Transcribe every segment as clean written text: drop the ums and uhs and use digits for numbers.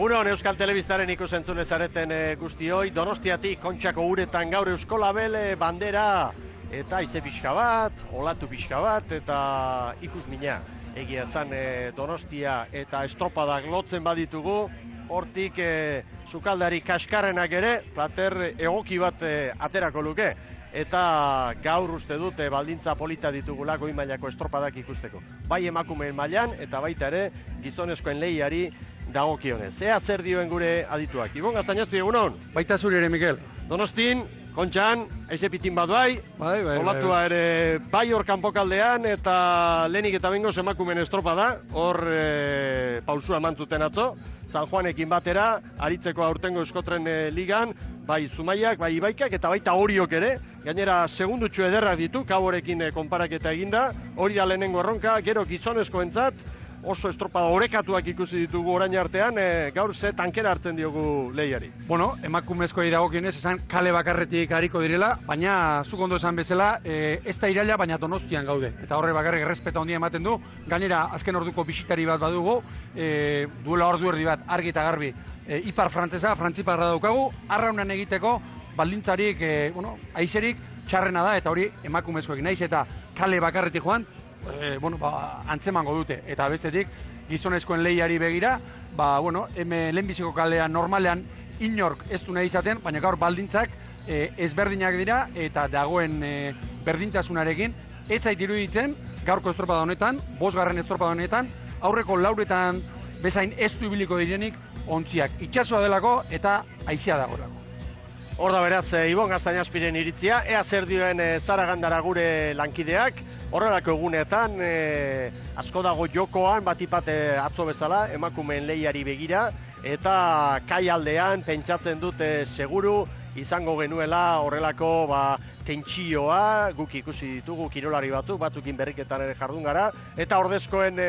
Egunon Euskal Telebistaren ikusentzule zareten guztioi, Donostiatik Kontxako uretan gaur Eusko Label bandera eta haize pixka bat, olatu pixka bat eta ikusmina. Egia zan Donostia eta estropadak lotzen baditugu, hortik sukaldari kaskarrenak ere, plater egoki bat aterako luke. Eta gaur uste dut baldintza polita ditugula goi mailako estropadak ikusteko. Bai emakumeen mailan eta baita ere gizonezkoen lehiari dagokionez. Ea zer dioen gure adituak. Ibon Gaztañazpi, egunon? Baita zuri ere, Mikel. Donostin, Kontxan, aize pitin bat bai. Olatua ere bai hor kanpokaldean eta lehenik eta bengoz emakumeen estropada. Hor pausua mantzuten atzo. San Juanekin batera, aritzeko aurtengo Euskotren ligan, bai Zumaiak, bai Ibaikak eta baita Oriok ere. Gainera, segundutxu ederrak ditu, Kaborekin konparaketa eginda. Hori da lehenengo erronka, gero gizonezkoentzat, oso estropada orekatuak ikusi ditugu orain artean, gaur ze tankera hartzen diogu lehiari. Bueno, emakumezkoei dagokionez esan kale bakarretik hariko direla, baina zuk ondo esan bezala, ez da iraila, baina Donostian gaude. Eta horre bakarrik errespeta handia ematen du, gainera azken orduko bisitari bat badugu, duela ordu erdi bat argi eta garbi, ipar frantzesa, frantziparra daukagu, arraunan egiteko, baldintzarik, aizerik, txarrena da, eta hori emakumezkoek naiz eta kale bakarretik joan, antzemango dute. Eta bestetik, gizonezkoen lehiari begira, lehenbiziko kalean normalean inork ez du nahi izaten, baina gaur baldintzak ezberdinak dira eta dagoen berdintasunarekin, ez zait iruditzen, gaurko estropada honetan, 5. estropada honetan, aurreko lauretan bezain ez du ibiliko direnik ontziak. Itxasua delako eta haizea dagoelako. Hor da beraz, Ibon Gaztañazpiren iritzia, ea zer dioen Sara Gandara gure lankideak, horrelako egunetan, asko dago jokoan, batipat atzo bezala, emakumeen lehiari begira, eta kai aldean pentsatzen dute seguru izango genuela horrelako tentsioa, guk ikusi ditugu kirolari batzukin berriketan ere jardun gara, eta ordezkoen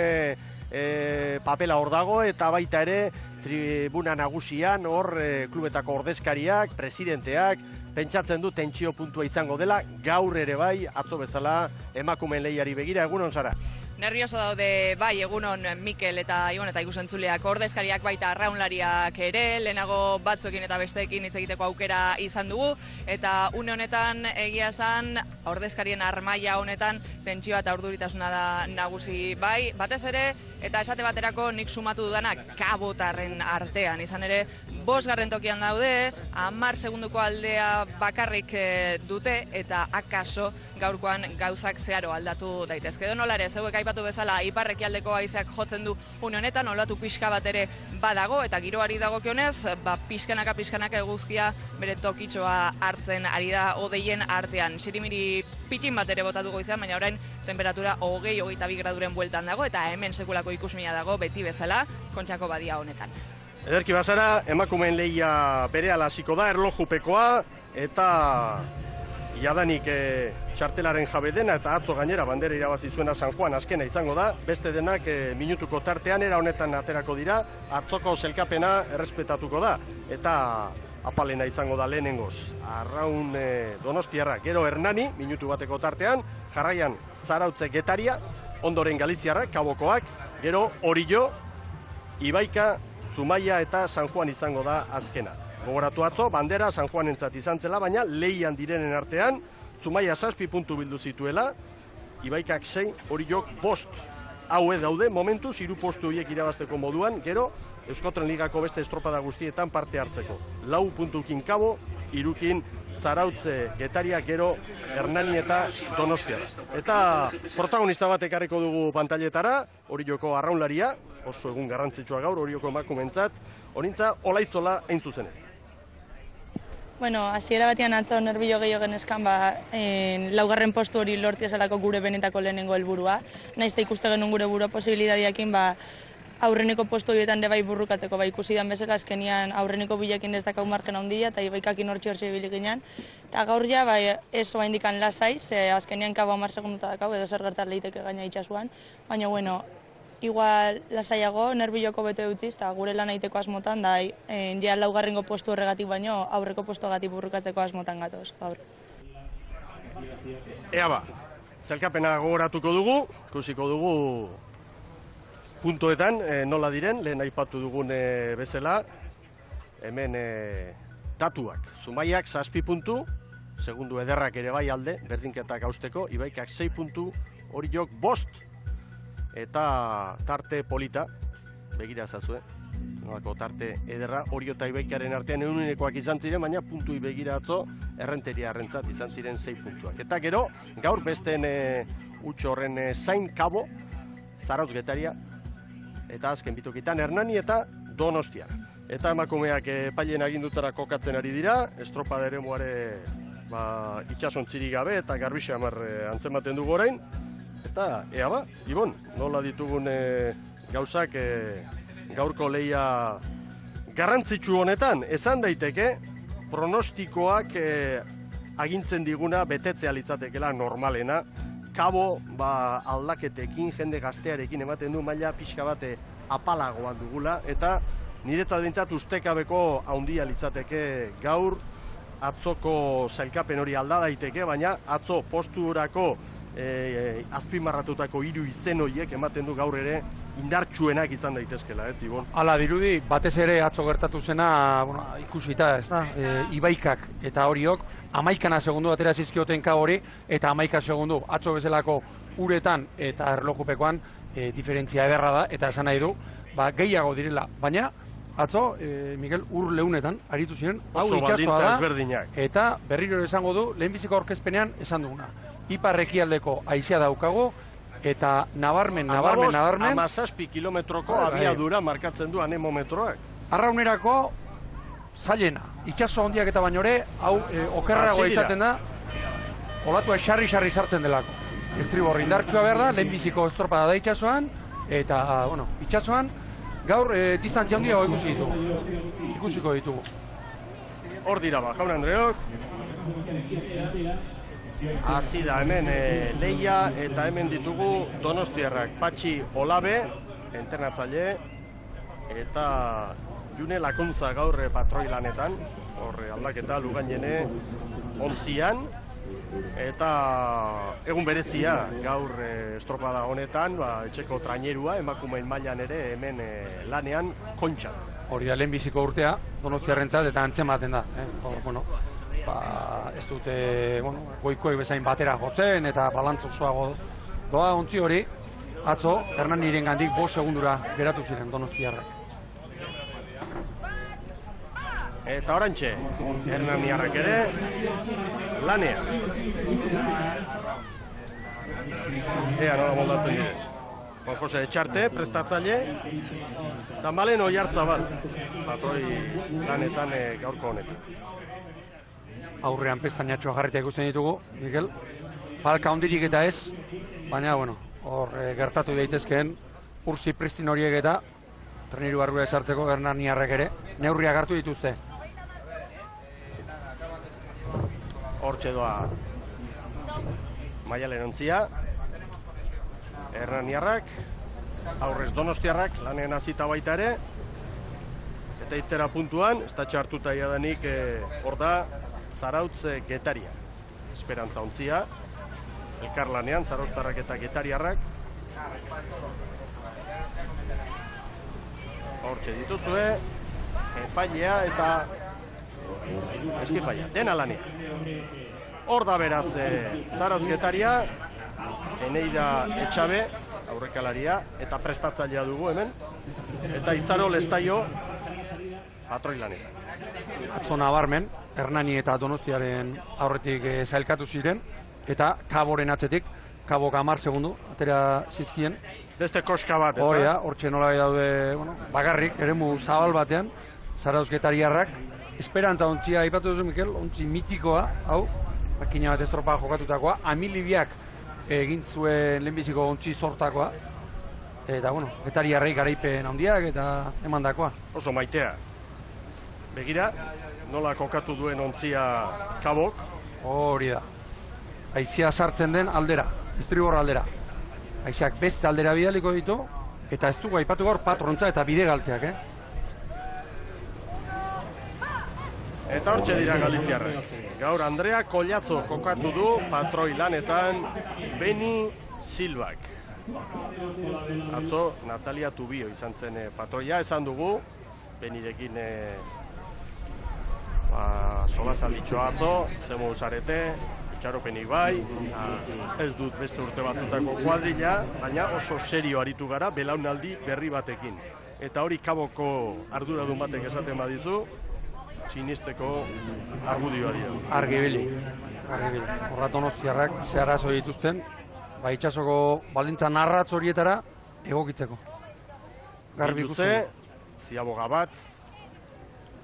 papela hor dago, eta baita ere tribuna nagusian hor klubetako ordezkariak, presidenteak, pentsatzen du tentsio puntua izango dela, gaur ere bai, atzo bezala emakumeen lehiari begira, egunon Sara? Nervioso daude bai egunon Mikel eta Ibon eta ikusentzuleak, ordezkariak baita arraunlariak ere, lehenago batzuekin eta besteekin hitz egiteko aukera izan dugu, eta une honetan egia esan ordezkarien armaia honetan tentsioa eta urduritasuna da nagusi bai, batez ere, eta esate baterako nik sumatu dudanak kabotarren artean, izan ere 5. tokian daude, 10 segunduko aldea bakarrik dute, eta akaso gaurkoan gauzak zeharo aldatu daitezke. Edo nola ere, zeuek aipatu bezala, iparrekialdeko haizeak jotzen du une honetan, olatu pixka bat ere badago, eta giroari dagokionez, pixkanaka eguzkia bere tokitxoa hartzen ari da odeien artean. Sirimiri pitin bat ere botatuko izan, baina orain temperatura 20-22 graduren bueltan dago, eta hemen sekulako ikusmina dago beti bezala Kontxako badia honetan. Ederki bazara, emakumeen lehia berehala hasiko da, erlojupekoa, eta jadanik txartelaren jabe dena, eta atzo gainera bandera irabazi zuena San Juan azkena izango da, beste denak minutuko tartean era honetan aterako dira, atzoko zelkapena errespetatuko da, eta apalena izango da lehenengoz. Arraun Donostiarra, gero Hernani, minutu bateko tartean, jarraian Zarautze Getaria, ondoren Galiziarrak, Kabokoak, gero Orillo, Ibaika, Zumaia eta San Juan izango da azkena. Gogoratu atzo, bandera San Juanentzat izan zela, baina lehian direnen artean, Zumaia 7 puntu bildu zituela, Ibaikak 6, Orillok 5. Haue daude, momentuz, 3 postu horiek irabazteko moduan, gero Euskotren Ligako beste estropada guztietan parte hartzeko. 4 puntukin Kabo, 3 Zarautze Getaria, gero Hernani eta Donostia. Eta protagonista bat ekarriko dugu pantailetara, Orilloko arraunlaria, oso egun garrantzitsua gaur, Orioko emakumentzat, Orintza Olaizola hain zuzen. Hasiera batean atzo nerbio gehiago genezkan, 4. postu hori lortzea zelako gure benetako lehenengo helburua. Naiz eta ikuste genuen gure burua posibilitateekin, aurreneko postu horietan ere bai burrukatzeko, ikusi dan bezala azkenian aurreneko bilekin ez dakau margen handia, eta Ibaikakin hortxe ibili ginen. Eta gaur ja, ez oa indikan lasaiz, azkenian Kabo 10 segunduta dakau, edo zer gertar lehiteke gaina itxasuan, baina, igual lasaiago, nerbioko bete dutziz, eta gure lan egiteko asmotan, da, ja 4. postu horregatik baino, aurreko postuagatik burrukatzeko asmotan gatoz, gaur. Ea zelkapena gogoratuko dugu, ikusiko dugu puntuetan nola diren, lehen aipatu dugun bezala, hemen datuak. Zumaiak 7 puntu, segundu ederrak ere bai alde, berdinketak hausteko, Ibaikak 6 puntu, Oriok 5, eta tarte polita, begira ezazue, nolako tarte ederra, Orio eta Ibaikaren artean egunekoak izan ziren, baina puntui begira atzo, errenteriarrentzat izan ziren 6 puntuak. Eta gero, gaur besten utxo horren zain Kabo, Zarautz Getaria, eta azken bitokitan Hernani eta Donostia. Eta emakumeak epaileen agindutara kokatzen ari dira, estropada eremuare itxasontzirik gabe eta garbixe hamar antzematen dugu orain. Eta ea ba, Ibon, nola ditugun gauzak gaurko lehia garrantzitsu honetan, esan daiteke pronostikoak agintzen diguna betetzea litzatekela normalena. Kabo aldaketekin, jende gaztearekin ematen du maila pixka bate apalagoan dugula, eta niretzat behintzat ustekabeko haundia litzateke gaur, atzoko sailkapen hori alda daiteke, baina atzo posturako azpimarratutako 3 izen horiek ematen du gaur ere indartsuenak izan daitezkela, ez, Ibon? Hala dirudi, batez ere atzo gertatu zena, ikusita, ez da, Ibaikak eta Oriok, 11 segundu atera zizkioten Kabo hori, eta 11 segundu atzo bezalako uretan eta erlojupekoan diferentzia ederra da, eta esan nahi du, gehiago direla, baina atzo, Miguel, ur leunetan aritu ziren, hau itxasoa da, eta berriro esango du, lehenbiziko aurkezpenean esan duguna. Ipar ekialdeko haizea daukago, eta nabarmen... 17 kilometroko abiadura markatzen du anemometroak. Arraunerako zailena, itxaso handiak eta baino ere, hau okerragoa izaten da, olatua xarri-xarri sartzen delako. Estribor indartsua behar da, lehenbiziko estropada da itxasoan, eta, itxasoan, gaur distantzia handiago ikusiko ditugu. Hor dira ba, Jaun Andreok. Hasi da hemen lehia eta hemen ditugu donostiarrak. Patxi Olabe, entrenatzaile, eta June Lakuntza gaur patroi lanetan, horre aldaketa Lugainene 11an, eta egun berezia gaur estropada honetan, etxeko trainerua, emakumeen mailan ere hemen lanean Kontxan. Hori da lehenbiziko urtea, donostiarrentzat eta antzematen da. Ez dute goikoek bezain batera jotzen eta balantzosoago doa ontzi hori, atzo Hernaniren gandik 5 segundura geratu ziren donostiarrak. Eta orantxe, Hernaniarrak ere lanean. Ea nola moldatzen dira. Juan Jose Etxarte, prestatzaile, eta Malen Oiartzabal, patroi lanetan gaurko honetan. Aurrean pestainatxoa jarritea ikusten ditugu, Miguel. Falka hondirik eta ez, baina, hor gertatu daitezkeen ursi pristin horiek eta treniru barrura esartzeko Hernaniarrek ere, neurriak hartu dituzte. Hortxe doa Maialen ontzia, Hernaniarrak, aurrez Donostiarrak, lanean hasita baita ere, eta itera puntuan, ez da txartuta iadanik hor da, Zarautz Getaria, Esperantza ontzia, elkarlanean, Zarauztarrak eta Getariarrak. Hortxe dituzue, epailea eta eskifaia, dena lanean. Hor da beraz Zarautz Getaria, Eneida Etxabe, aurrekalaria, eta prestatzailea dugu hemen, eta Itzarol Estaio, patroi lanean. Atzo nabarmen, Hernani eta Donostiaren aurretik zailkatu ziren, eta Kaboren atzetik, Kabok 10 segundu, atera zizkien. Beste koska bat, ez da? Hori da, hortxe nola daude, bagarrik, eremu zabal batean, Zarautz Getariarrak, Esperantza ontzia, ipatu duzu, Mikel, ontzi mitikoa, hau, makina bat estropa jokatutakoa, Amilibiak egin zuen lehenbiziko ontzi sortakoa, eta, Getariarrei garaipen handiak eta emandakoa. Oso maitea. Begira, nola kokatu duen ontzia Kabok? Hori da. Haizea sartzen den aldera, estribor aldera. Haizeak beste aldera bidaliko ditu, eta ez dugu aipatu gaur patrontza eta bide galtzeak, Eta hortxe dira galiziarrak. Gaur Andrea Kollazo kokatu du patroi lanetan Beni Silbak. Atzo Natalia Tubio izan zen patroia, esan dugu, benirekin solasalditxoa atzo, zemo usarete, itxaropenik bai, ez dut beste urte batzutako kuadrilla, baina oso serio aritu gara belaunaldi berri batekin. Eta hori kaboko arduradun batek esaten badizu, sinisteko argudioa dira. Argibili. Horra Donostiarrak ze arazo dituzten, itxasoko baldintza narratz horietara egokitzeko. Garbi ikusten. Ziaboga bat,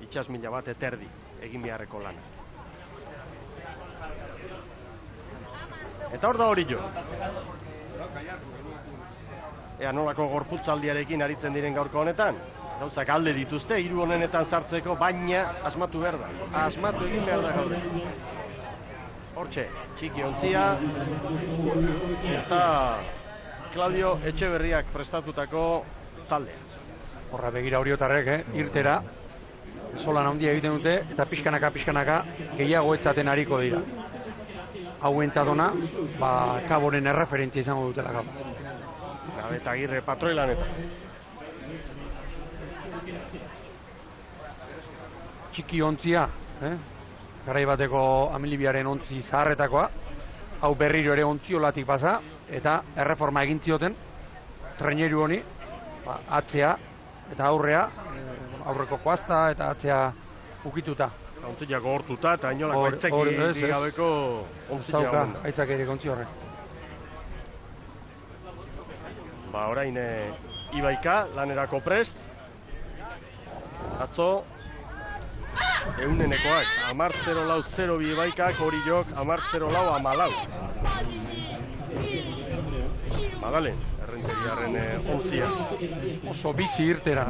itxas mila bat eterdi egin beharreko lana. Eta hor da hori jo. Ea nolako gorputzaldiarekin aritzen diren gaurko honetan. Gauzak alde dituzte, hiru honenetan sartzeko, baina asmatu behar da. Asmatu egin behar da gaude. Hortxe, txiki ontzia. Eta Claudio Etxeberriak prestatutako taldea. Horra begira horiotarrek, irtera, solan handia egiten dute, eta pixkanaka gehiago etzaten hariko dira. Hau entzatona, Kaboren erreferentzia izango dutela Kabo. Eta Agirre patroilanetan. Txiki ontzia, garai bateko Amilibiaren ontzi zaharretakoa, hau berriro ere ontziolatik pasa, eta erreforma egin zioten, treneru honi, atzea eta aurreko koazta eta atzea ukituta. Ontziak hortuta eta inolako aitzeki gabeko ontzia hon. Aitzak ere ontzi horrek. Orain Ibaika lanerako prest. Atzo eunenekoak 10-0-0 Ibaikak, hori jok 10-0-4. Magalen, errenteriaren ontzia. Oso bizi irtera.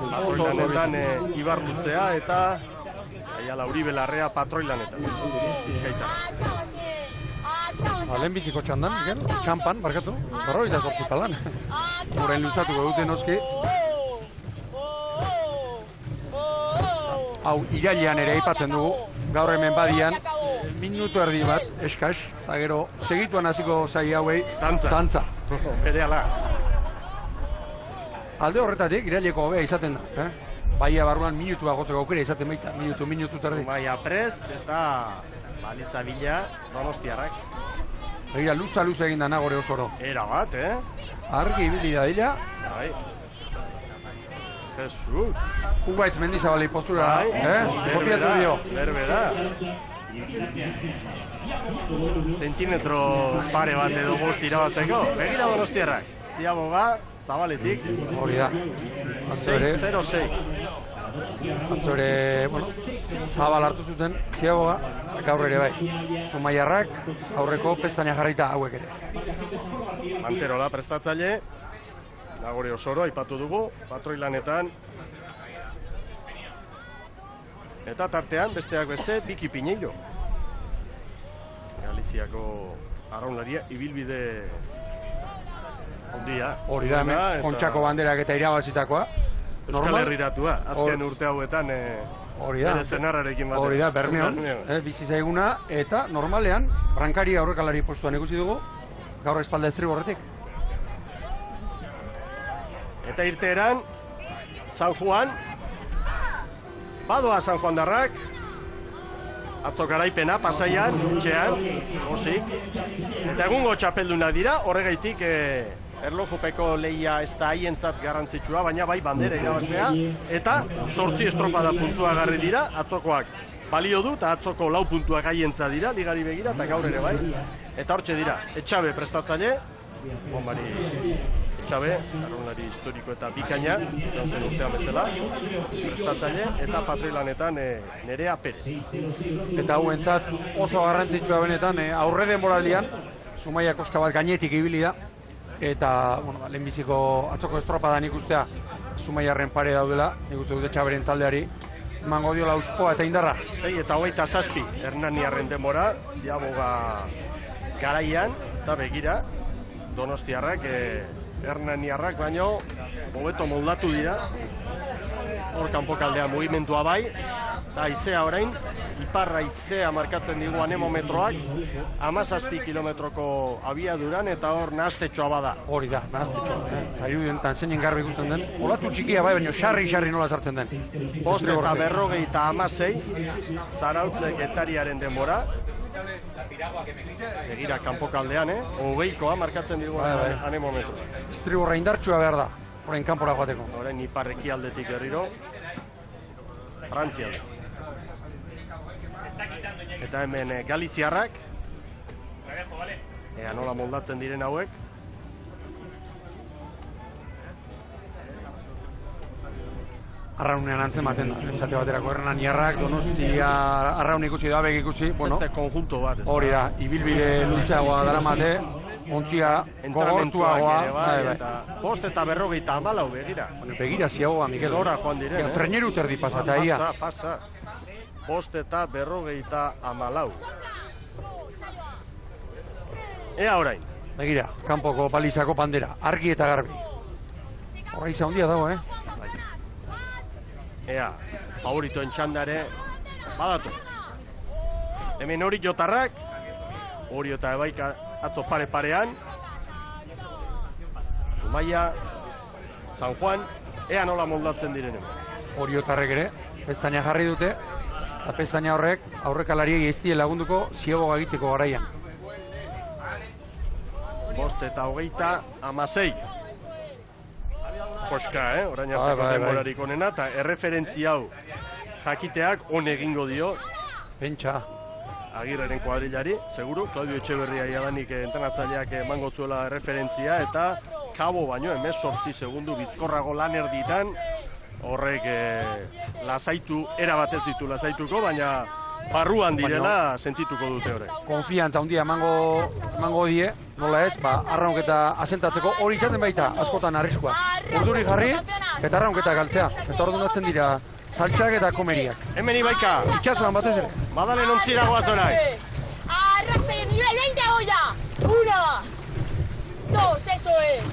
Patroilanetan Ibarlutzea eta Aiala Uribe Larrea patroilanetan. Bizkaita. Lehen biziko txandan, txampan, barkatu, 48 palan. Horain luzatuko dute noski. Hau, irailean ere aipatzen dugu, gaur hemen badian, minutu erdi bat, eskas, eta gero, segituan hasiko zai hauei, tantza. Berehala. Alde horretatik, iraileko hobea izaten da. Baia barruan minutua gotzeko aukera izaten baita, minutu terdi. Baia prest eta baliza bila Donostiarrak. Begira, luza egin da nagore osoro. Era bat, Argi ibili da dila. Bai. Jesus. Ugaitz Mendizabali postura, kopiatu dio. Berbera. Zentimetro pare bat edo bost irabazteko. Begira Donostiarrak. Ziaboga, Zabaletik. Hori da. 6-0-6. Atzo ere, Zabal hartu zuten, Ziaboga, gaur ere bai. Zumaiarrak, aurreko pestaina jarrita hauek ere. Manterola prestatzaile, Nagore Osoro, aipatu dugu, patroilanetan. Eta tartean, besteak beste, Biki Piñeiro. Galiziako arraunlaria, ibilbide ondia. Hori da, Kontxako banderak eta irabazitakoa. Euskal Herriratua, azken urte hauetan bere zenarrarekin batean. Hori da, Bermeon, bizi zaiguna, eta normalean, Brankari aurrekalari postuan ikusi dugu, gaur espalda estriborretik. Eta irteeran, San Juan, badoa San Juan darrak, atzo garaipena, Pasaian, etxean, gosik, eta egungo txapelduna dira, horregaitik erlojupeko lehia ez da haientzat garrantzitsua, baina bai bandera irabaztea, eta 8 estropada puntua garri dira, atzokoak balio du, eta atzoko 4 puntuak haientza dira, ligari begira, eta gaur ere bai. Eta hortxe dira, Etxabe prestatzaile, bombari Etxabe, arraunlari historiko eta bikaina, zen urtean bezala, prestatzaile, eta patroilanetan Nerea Perez. Eta hau entzat oso garrantzitsua benetan, aurre denboraldian, Zumaia koska bat gainetik ibili da, eta, lehenbiziko atzoko estropadan ikustea Zumaiarren pare daudela, nik uste dute Etxaberen taldeari, emango diola auspoa eta indarra. 6 eta 27 Hernaniarren denbora, Ziaboga garaian, eta begira, Donostiarrak, Hernaniarrak baino, hobeto moldatu dira, hor kanpokaldean mugimentua bai, Eta haizea orain, iparra haizea markatzen digu anemometroak, 17 kilometroko abiaduran eta hor nahastetxoa bada. Hori da, nahastetxoa. Eta irudientan zeinen garbi ikusten den, olatu txikia bai, baina xarri nola sartzen den. 5:56, Zarautze Getariaren denbora. Begira, kanpokaldean, 20koa markatzen digu anemometro. Estriborra indartsua behar da, orain kanpora joateko. Orain iparreki aldetik berriro, Frantzia da. Eta hemen Galiziarrak, ea nola moldatzen diren hauek. Arraunean antzematen da, esate baterako Hernan Jarrak, Donostia, Arraun ikusi da, begi ikusi. Beste konjunto bat. Hori da, ibilbide luzeagoa daramate, ontzia gogortuagoa. Eta 5:54 begira. Begira ziagoa, Mikel. Gora joan diren. Treneru terdi pasata, ia. Pasa. 5:54. Ea orain. Begira, kanpoko balizako bandera, argi eta garbi. Horra izan handia dago, Ea, favoritoen txandare badatu. Hemen hori jotarrak, hori eta ebaika atzo pare-parean. Zumaia, San Juan, ea nola moldatzen direnen. Hori jotarrek ere, pestaina jarri dute, eta pestaina horrek aurrekalariei ez die lagunduko ziagoga egiteko garaian. 5:26. Joska, orain arteko denborarik onena, eta erreferentzia hau jakiteak on egingo dio. Pentsa. Agirreren kuadrilari, seguru, Claudio Etxeberria jadanik entrenatzaileak emango zuela erreferentzia, eta kabo baino, 18 segundu bizkorrago lan erditan, horrek lasaitu, erabatez ditu lasaituko, baina barruan direla sentituko dute horrek. Konfiantza handia emango die, nola ez, arraunketa asentatzeko hori izaten baita, askotan arriskua. Urduri jarri, eta arraunketa galtzea. Eta orduan azten dira, saltxak eta komeriak. Hemen Ibaika. Itxasuan batez ere. Madalen ontziragoa zorai. Arrastre, nivel 20 ya. 1, 2, eso es.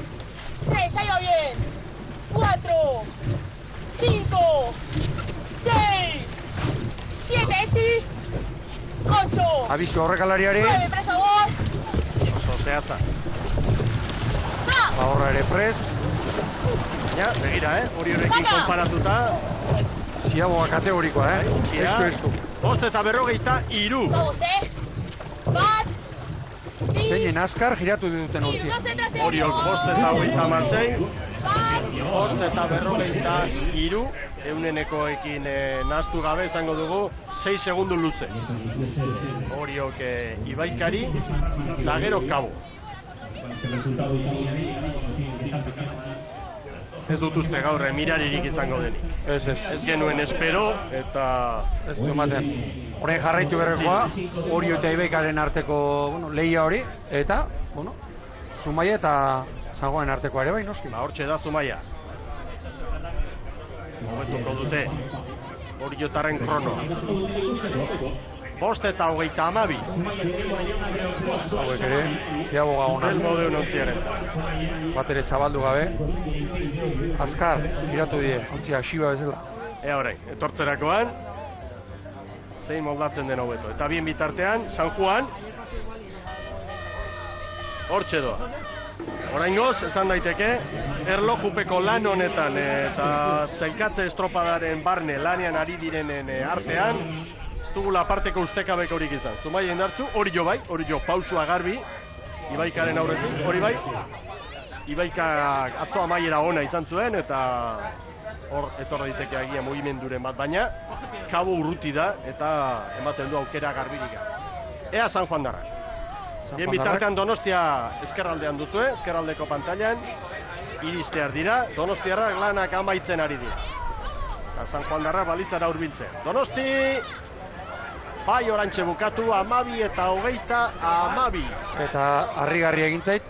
3, ahí va bien. 4, 5, 6, 7, esti. 8. Abizu aurrekalariari. 9, por favor. Oso zehatza. Horra ere prest. Ja, begira, hori horrekin konparatuta. Ziagoa kategorikoa, Estu. 5:53. Vamos, Bat. Zeinen azkar giratu duten ontzia. Horiok 5:56. 5:53. Eunenekoekin nahaztu gabe esango dugu 6 segundu luze. Horiok Ibaikari eta gero kabo. Ez dut uste gaur miraririk izango denik. Ez genuen espero eta... Ez du ematen. Horrein jarraitu berrekoa, Orio eta Ibaikaren arteko lehia hori, eta, Zumaia eta Zangoen artekoa ere bai, noski. Hortxe da Zumaia. Momentuko dute Oriotarren kronoa. 5:22. Hauek ere, ziaboga honan. Elmode unontziaren. Bat ere zabaldu gabe. Azkar, giratu die, ontzia xiba bezala. Ea orain, etortzerakoan, zein moldatzen den hobeto. Eta bien bitartean, San Juan, hortxe doa. Oraingoz, esan daiteke, erlojupeko lan honetan eta zailkatze estropadaren barne lanean ari direnen artean, ez dugula aparteko ustekabeko horik izan. Zumaia indartzu, hori jo bai, hori jo pausua garbi, Ibaikaren aurretik, hori bai, Ibaika atzo amaiera ona izan zuen, eta hor etorra diteke agia mugimenduren bat, baina kabo urruti da, eta ematen du aukera garbirik. Ea San Juan darra. Bien bitartean Donostia eskerraldean duzue, eskerraldeko pantailan, iristear dira, Donostiarrak lanak amaitzen ari dira. San Juan darra balitzara hurbiltzen. Donosti! Bai orantxe bukatu, 12 eta 22. Eta harrigarri egintzait,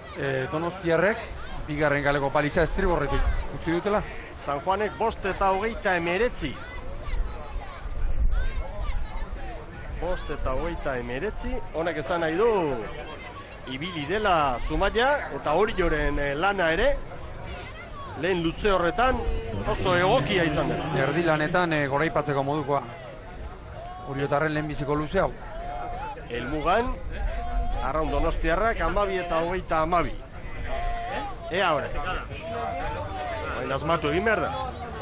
Donostiarrek, bigarren galeko paliza estriborretik utzi dutela. San Juanek 5:29. 5:29, honek esan nahi du ibili dela Zumaia eta Orioren lana ere lehen luze horretan oso egokia izan dela. Erdi lanetan goraipatzeko modukoa. Oriotarren lehenbiziko luze hau. Elmugan, Arraun Donostiarrak 12 eta 32. Ea hori. Baina asmatu egin behar da,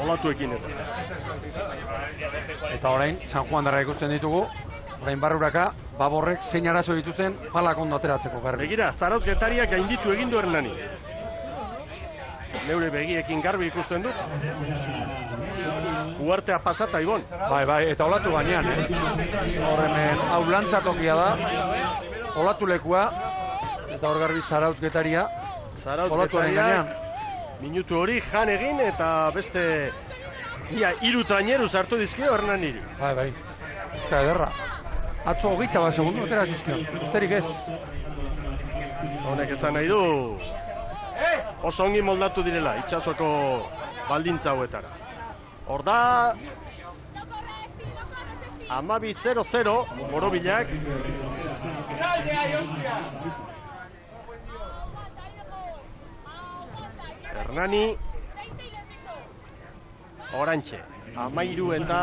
olatuekin eta. Eta orain, San Juan darra ikusten ditugu, orain Barruraka, Baborrek zein arazo dituzten palak ondo ateratzeko garbi. Begira, Zarautz Getariak gainditu egin du Hernani. Neure begiekin garbi ikusten dut. Uartea pasata ibon. Bai, eta olatu gainean, Horremen, hau lantzatokia da, olatu lekua, eta hor garbi Zarautz Getaria, Zarautz olatuaren Getariak, gainean. minutu hori jan egin eta beste hiru traineru sartu dizkio Hernaniri. Bai, eta ederra. Atzo 21 segundu atera zizkion, besterik ez. Honek esan nahi du oso ongi moldatu direla itsasoko baldintza hauetara. Hor da 12-0-0 Borobilak. Hernani orantxe 13 eta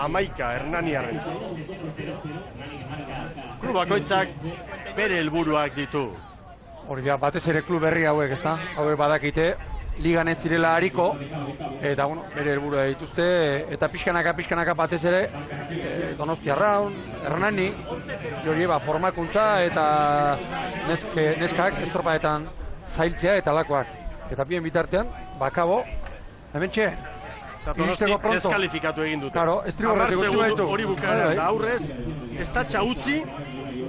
11 Hernaniarrentzat. Klub bakoitzak bere helburuak ditu. Hori da, batez ere klub berri hauek, ezta? Hauek badakite, ligan ez direla hariko, eta bueno, bere helburua dituzte, eta pixkanaka batez ere, Donostia Arraun, Hernani, hori formakuntza eta neskak estropaetan zailtzea eta lakoak. Eta bien bitartean, bakabo, hemen txe, Eta Donosti deskalifikatu egin dute. Claro, estriborretik utzi baitu. Hori bukaera, eta aurrez, ez tatxa utzi,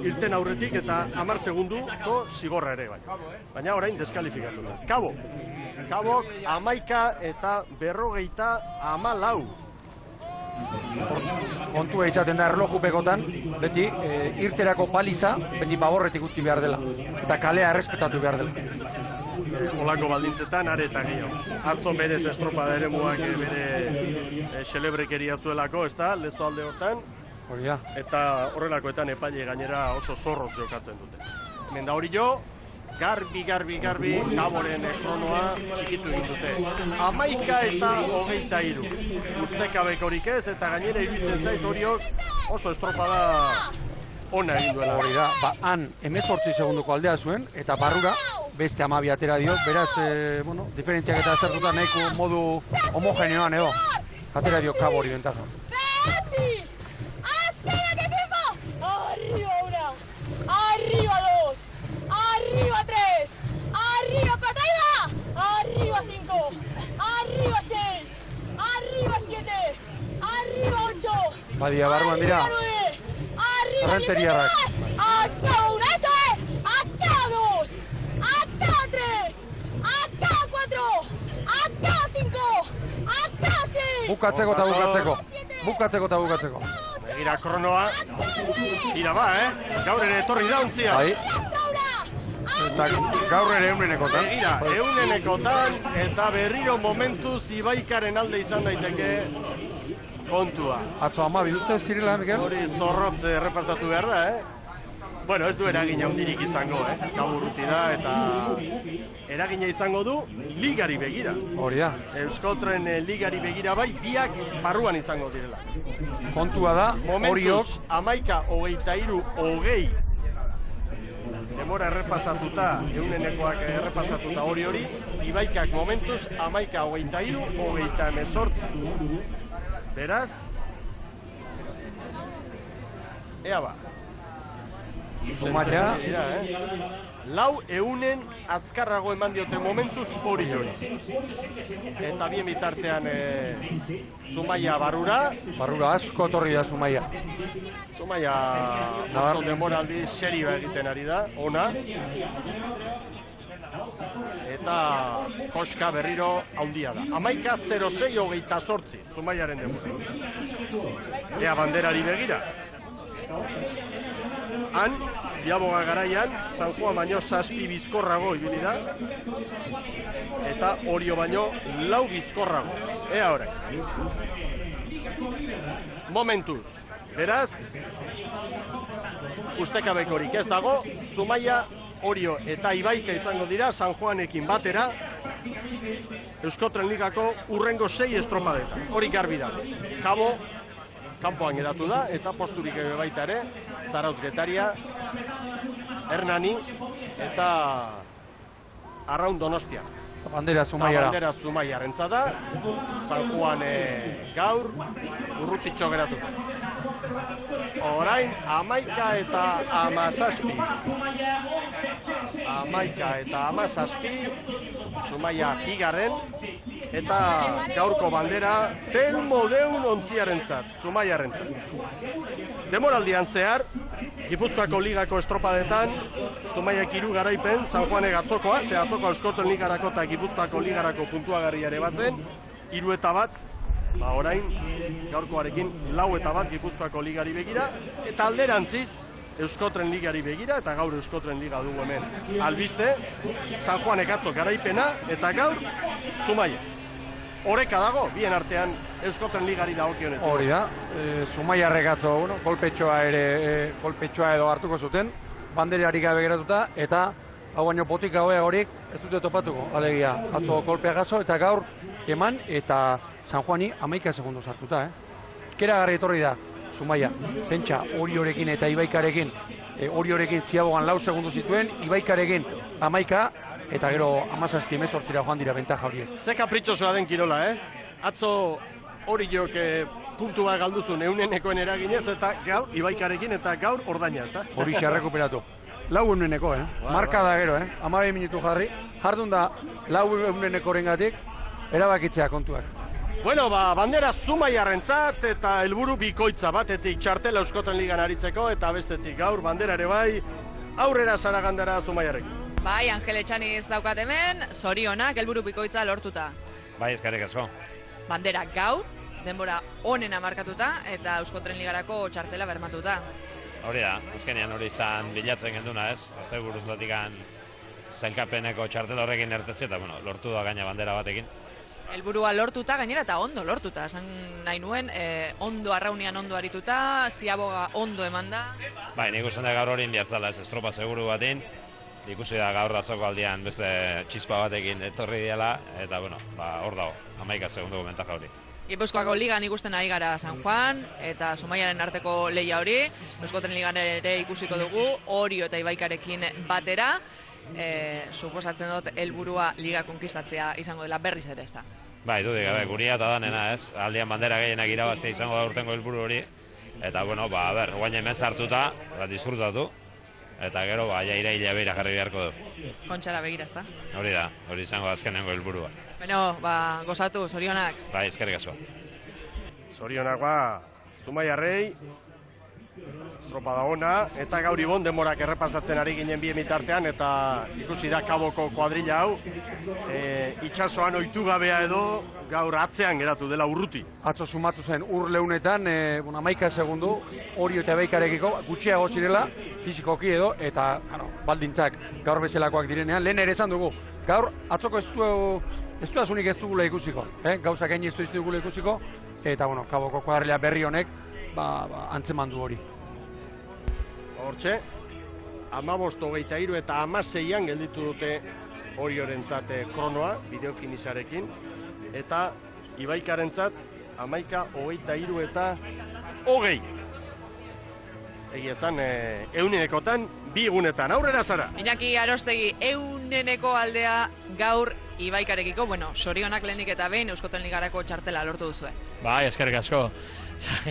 irten aurretik eta 10 segunduko zigorra ere bai. Baina orain deskalifikatu da. Kabok 11 eta 54. Kontua izaten da erlojupekotan, beti irterako paliza, beti Baborretik utzi behar dela. Eta kalea errespetatu behar dela. Olako baldintzetan are eta gehiago. Atzo berez estropada ere muak bere xelebrekeria zuelako, ez da, lezo alde hortan. Hori da. Eta horrelakoetan epaile gainera oso zorroz jokatzen dute. Hemen da hori jo, garbi, Kaboren kronoa txikitu egin dute. 11 eta 23. Ustekabekorik ez, eta gainera iruditzen zait horiok oso estropada ona egin duela. Hori da, han 18 segunduko aldea zuen, eta Barrura beste 12 atera dio, beraz, diferentziak eta zertuta nahiko modu homogeneoan edo, atera dio Kabo hori bentaja. Arriba 1, arriba 2, arriba 3, arriba patada, arriba 5, arriba 6, arriba 7, arriba 8, Badia barruan dira, Errenteriarrak. acá 1, eso es, acá 2, acá 3, acá 4, acá 5, acá 6. Bukatzeko eta bukatzeko. Begira kronoa, tira ba, gaur ere etorri da ontzia. Bai. Eta gaur ere eunenekotan. Begira, eunenekotan, eta berriro momentuz Ibaikaren alde izan daiteke kontua. Atzo 12 uste zirela, Mikel? Hori zorrotze errepasatu behar da, Bueno, ez du eragina handirik izango, Kaburruti da, eta eragina izango du ligari begira. Hori da. Euskotren ligari begira bai, biak barruan izango direla. Kontua da, horiok... Momentuz, 11-23-20 demora errepasatuta, eunenekoak errepasatuta hori, Ibaikak momentuz 11-23-18. Beraz, ea ba. Zumatea. Lau eunen azkarrago eman diote momentuz hori. Eta bien bitartean Zumaia Barrura. Barrura asko torri da Zumaia. Zumaia oso demoraldi serioa egiten ari da, ona. Eta koska berriro handia da. 11-06-28 Zumaiaren demora. Ea banderari begira. Han, Ziaboga garaian, San Juan baino 7 bizkorrago ibili da. Eta Orio baino 4 bizkorrago. Ea orain. Momentuz. Beraz, ustekabekorik ez dago, Zumaia, Orio eta Ibaika izango dira San Juanekin batera Euskotren Ligako urrengo 6 estropadetan. Hori garbi dago. kanpoan geratu da, eta posturik baita ere, Zarautz Getaria, Hernani, eta Arraun Donostia. Bandera Zumaiara. Bandera Zumaiarrentza da, San Juan gaur, urrutitxo geratu. Orain, 11 eta 17. 11 eta 17, Zumaia bigarren, eta gaurko bandera Telmo Deun ontziarentzat, Zumaiarrentzat. Demoraldian zehar, Gipuzkoako ligako estropadetan, Zumaiak 3 garaipen, San Juanek atzokoa, ze atzokoa Euskoten ligarako eta Gipuzkoako ligarako puntuagarria ere bazen, 3 eta 1, orain gaurkoarekin 4 eta 1 Gipuzkoako ligari begira, eta alderantziz Euskotren ligari begira, eta gaur Euskotren liga dugu hemen albiste, San Juanek atzo garaipena, eta gaur Zumaia. Horeka dago, bien artean Euskotren ligari dagokionez. Hori da, Zumaiarrek atzo, kolpetxoa edo hartuko zuten, banderari gabe geratuta, eta hau baino botika horik ez dute topatuko, alegia, atzo kolpea gazo, eta gaur eman, eta San Juani 11 segundu sartuta, Keragarri etorri da, Zumaia, pentsa, Oriorekin eta Ibaikarekin, Oriorekin Ziabogan 4 segundu zituen, Ibaikarekin 11, eta gero 17-18 joan dira bentaja horiek. Ze kapritxosoa den kirola, Atzo Oriok puntua galduzun eunenekoen eraginez, eta gaur Ibaikarekin eta gaur ordaina, ezta? Hori rekuperatu. 4 euneneko, Marka da gero, 12 minutu jarri. Jardun da 4 eunenekorengatik erabakitzea kontuak. Bueno, bandera Zumaiarrentzat eta helburu bikoitza, batetik txartela Euskotren ligan aritzeko, eta bestetik gaur bandera ere bai, aurrera Saragandara Zumaiarrekin. Bai, Angel Etxaniz daukat hemen, zorionak helburu bikoitza lortuta. Bai, eskerrik asko. Bandera gaur, denbora onena markatuta, eta Euskotren ligarako txartela bermatuta. Hori da, azkenean hori izan bilatzen genduna, ez? Ez da buruz lotikan zailkapeneko txartela horrekin ertetxe, eta lortu da gaina bandera batekin. Helburua lortuta, gainera eta ondo lortuta, esan nahi nuen, ondo arraunian ondo arituta, Ziaboga ondo eman da. Bai, nik usten da gaur hori inbiartzala, ez estropa seguru batin, ikusi da gaur atzoko aldian beste txispa batekin etorri diela, eta hor dago, 11 segundu bentaja hori. Gipuzkoako ligan ikusten ari gara San Juan, eta Zumaiaren arteko lehia hori, Euskotren ligan ere ikusiko dugu, Orio eta Ibaikarekin batera, suposatzen dut helburua liga konkistatzea izango dela berriz ere, ezta? Bai, dudik, guria eta danena, ez? Aldian bandera gehienak irabaztea izango da urtengo helburu hori, eta guain hemen hartuta, disfrutatu, eta gero, iraila beira jarri beharko du. Kontxara begira, ezta? Hori da, hori izango azkenengo helburua. Beno, gozatu, zorionak. Bai, eskerrik asko. Zorionak Zumaiarrei, estropada ona, eta gaur ibon denborak errepasatzen ari ginen bien bitartean, eta ikusi da Kaboko kuadrilla hau, itxasoan ohitu gabea edo gaur atzean geratu dela urruti. Atzo sumatu zen leunetan, 11 segundu, Orio eta Ibaikarekiko gutxiago zirela, fizikoki edo, eta baldintzak gaur bezalakoak direnean, lehen ere esan dugu, gaur atzoko ez duazunik ez dugula ikusiko, gauzak egin ez dugula ikusiko, eta Kaboko kuadrilla berri honek, antzeman du hori. Hortxe, 15:23 eta 16an gelditu dute Oriorentzat kronoa, bideo finisarekin, eta Ibaikarentzat 11:23 eta 20. Egia esan, eunenekotan, 2 egunetan, aurrera zara. Iñaki Arostegi, euneneko aldea gaur Ibaikarekiko, sorionak lehenik eta behin Euskotren ligarako txartela lortu duzue. Bai, eskerrik asko.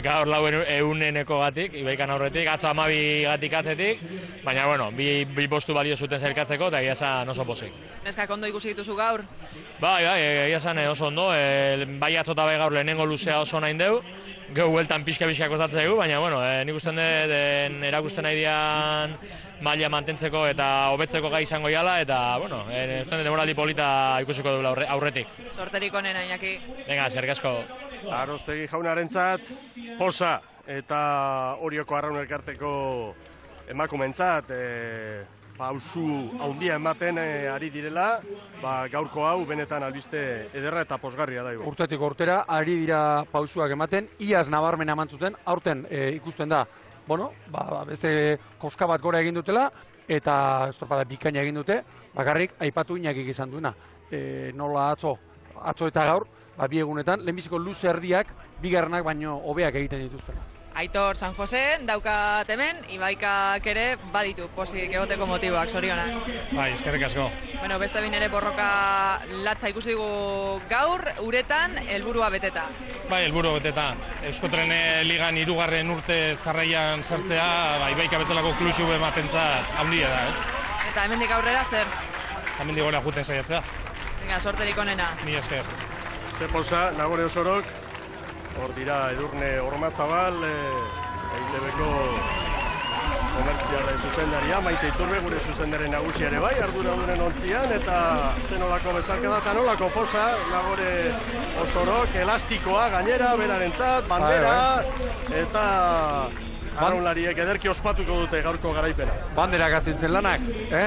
Gaur 4 euneneko gatik, Ibaikan aurretik, atzo 12 gatik atzetik, baina, bi postu balio zuten zailkatzeko, eta egia esan oso pozik. Neskak ondo ikusi dituzu gaur? Bai, egia esan oso ondo, bai atzo eta bai gaur lehenengo luzea oso nahi deu, geu hueltan pixka kostatzen dugu, baina, nik usten dut erakusten nahi dian maila mantentzeko eta hobetzeko gai izango jala, eta, usten dut demoraldi polita ikusiko dugu aurretik. Sorterik onena, Iñaki. Venga, eskerrik asko. Arostegi jaunarentzat posa, eta Orioko Arraun Elkarteko emakumentzat pausu handia ematen ari direla, gaurko hau benetan albiste ederra eta posgarria da. Urtetik urtera ari dira pausuak ematen, iaz nabarmena eman zuten, aurten ikusten da, beste koska bat gora egin dutela, eta estropada bikaina egin dute, bakarrik aipatu Iñakik izan duena. Nola atzo eta gaur, bi egunetan, lehenbiziko luze erdiak, bigarrenak baino hobeak egiten dituztela. Aitor San Jose daukat hemen, Ibaikak ere baditu pozik egoteko motiboak, zorionak. Bai, eskerrik asko. Bueno, beste bin ere borroka latza ikusi dugu gaur, uretan helburua beteta. Bai, helburu beteta. Euskotren ligan 3. urtez jarraian sartzea, Ibaika bezalako klusu ematentzat handia da, ez? Eta hemendik aurrera zer? Hemendik gora juten saiatzea. Venga, sorterik onena. Ni esker. Zeposa, Nagore Osorok, hor dira Edurne Ormazabal, EITB-ko komertziala zuzendaria, Maite Iturbe gure zuzendaren nagusia ere bai, arduradunen ontzian, eta zenolako bezarkada eta nolako posa, Nagore Osorok, elastikoa gainera, berarentzat, bandera, eta arraunlariek ederki ospatuko dute gaurko garaipena. Bandera gaztintzen lanak,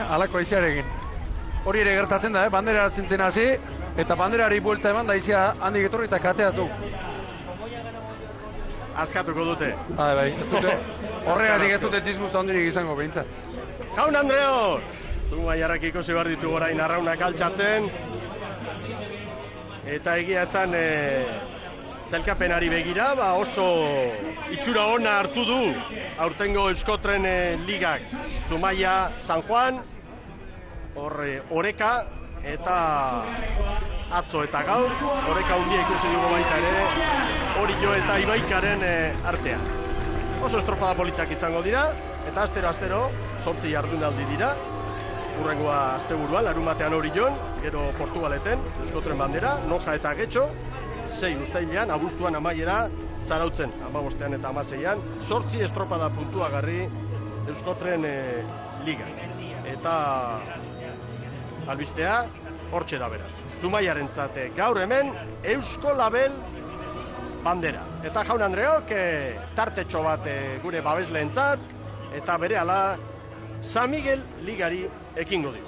alako aiziarekin. Hori ere gertatzen da, bandera gaztintzen hasi, eta banderari buelta eman da izia handik etorri eta kateatu. Askatuko dute. Bai, ez dute. Horregatik ez dute disgustu handirik izango behintzat. Jaun Andreok! Zumaiarrak ikusi behar ditu orain arraunak altxatzen. Eta egia esan zelkapenari begira, oso itxura ona hartu du aurtengo Euskotren ligak. Zumaia, San Juan, Oreka, eta atzo eta gaur, Oreka handia ikusi dugu baita ere, Orio eta Ibaikaren artean. Oso estropada politak izango dira, eta astero 8 jardunaldi dira. Hurrengoa asteburuan, larunbatean Orion, gero Portugaleten, Euskotren bandera, Noja eta Getxo, 6 uztailean, abuztuan amaiera, Zarautzen, 15ean eta 16ean, 8 estropada puntuagarri Euskotren ligak. Eta albistea, hortxe da beraz. Zumaiarentzat gaur hemen, Eusko Label bandera. Eta Jaun Andreok, tartetxo bat gure babesleentzat, eta berehala San Miguel ligari ekingo dio.